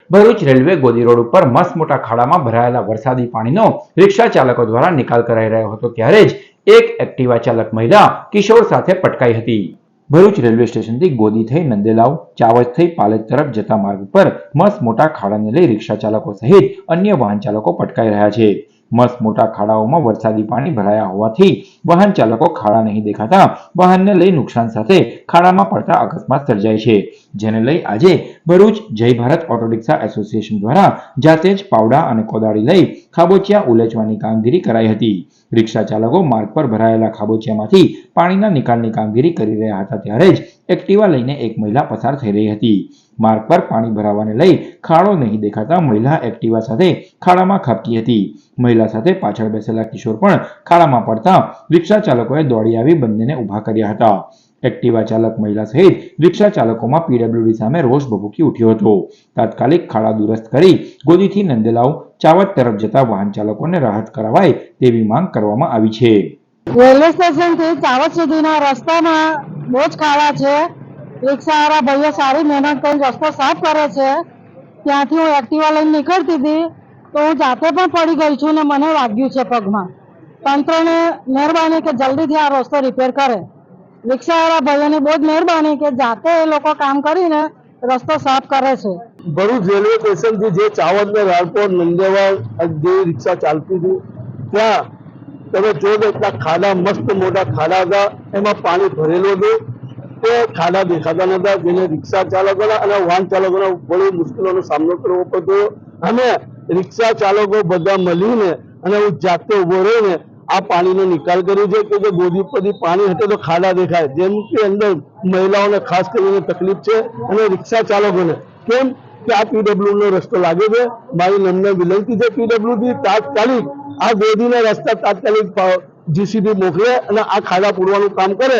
Bharuch railway ગોદી road ઉપર મસ્ત મોટા ખાડામાં ભરાયેલા વરસાદી પાણીનો રિક્ષા ચાલકો દ્વારા નિકાલ કરાઈ રહ્યો હતો ત્યારે જ એક એક્ટિવા ચાલક મહિલા કિશોર સાથે પટકાઈ હતી। ભરૂચ રેલવે સ્ટેશનથી ગોદી થઈ નંદેલાવ ચાવજ થઈ પાલેજ તરફ જતા માર્ગ પર મસ્ત મોટા ખાડાને લઈ રિક્ષા ચાલકો સહિત અન્ય વાહન ચાલકો પટકાઈ રહ્યા છે। મસ્ત મોટા ખાડાઓમાં વરસાદી પાણી ભરાયા હોવાથી વાહન ચાલકો ખાડા નહીં દેખાતા વાહનને લઈ નુકસાન સાથે ખાડામાં પડતા અકસ્માત સર્જાય છે, જેને લઈ આજે ભરૂચ જય ભારત ઓટો રિક્ષા એસોસિએશન દ્વારા જાતે જ પાવડા અને કોદાળી લઈ ખાબોચિયા ઉલેચવાની કામગીરી કરાઈ હતી। રિક્ષા ચાલકો માર્ગ પર ભરાયેલા ખાબોચિયામાંથી પાણીના નિકાલની કામગીરી કરી રહ્યા હતા ત્યારે જ એક્ટિવા લઈને એક મહિલા પસાર થઈ રહી હતી। માર્ગ પર પાણી ભરાવાને લઈ ખાડો નહીં દેખાતા મહિલા એક્ટિવા સાથે ખાડામાં ખાબકી હતી। મહિલા સાથે પાછળ બેસેલા કિશોર પણ ખાડામાં પડતા રિક્ષા ચાલકોએ દોડી આવી બંનેને ઊભા કર્યા હતા। એક્ટિવા ચાલક મહિલા સહિત રિક્ષા ચાલકોમાં પીડબ્લ્યુડી સામે રોષ ભભૂકી ઉઠ્યો હતો। તાત્કાલિક ખાડા દુરસ્ત કરી ગોદીથી નંદેલાવ ચાવજ તરફ જતા વાહન ચાલકોને રાહત કરાવાય તેવી માંગ કરવામાં આવી છે। રેલવે સ્ટેશનથી ચાવજ સુધીના રસ્તામાં બહુ જ ખાડા છે। રિક્ષાવાળા ભાઈઓ સારી મહેનત કરીને રસ્તો સાફ કરે છે। ત્યાંથી હું એક્ટિવા લઈને નીકળતી હતી તો હું જાતે પણ પડી ગઈ છું ને મને વાગ્યું છે પગમાં। તંત્રને મહેરબાની કે જલ્દીથી આ રસ્તો રિપેર કરે। રિક્ષાવાળા ભાઈઓની બહુ જ મહેરબાની કે જાતે એ લોકો કામ કરીને રસ્તો સાફ કરે છે। ભરૂચ રેલવે સ્ટેશનથી જે ચાવજ ને રાણપોર નંદેવાડ જે રિક્ષા ચાલતી હતી ત્યાં તમે જો એટલા ખાડા મસ્ત મોટા ખાડા હતા, એમાં પાણી ભરેલું હતું, તે ખાડા દેખાતા નતા, જેને રિક્ષા ચાલકોના અને વાહન ચાલકોને બધી મુશ્કેલીઓનો સામનો કરવો પડતો। અને રિક્ષા ચાલકો બધા મળીને અને હું જાતે ઉભો રહીને આ પાણીનો નિકાલ કર્યો છે કે જે ગોદી પરથી પાણી હટે તો ખાડા દેખાય, જેમ કે અંદર મહિલાઓને ખાસ કરીને તકલીફ છે અને રિક્ષા ચાલકોને કેમ કે આ પીડબ્લ્યુ નો રસ્તો લાગે છે। મારી નમ્ર વિનંતી છે પીડબ્લ્યુ થી તાત્કાલિક આ ગોદીના રસ્તા તાત્કાલિક જીસીબી મોકલે અને આ ખાડા પૂરવાનું કામ કરે।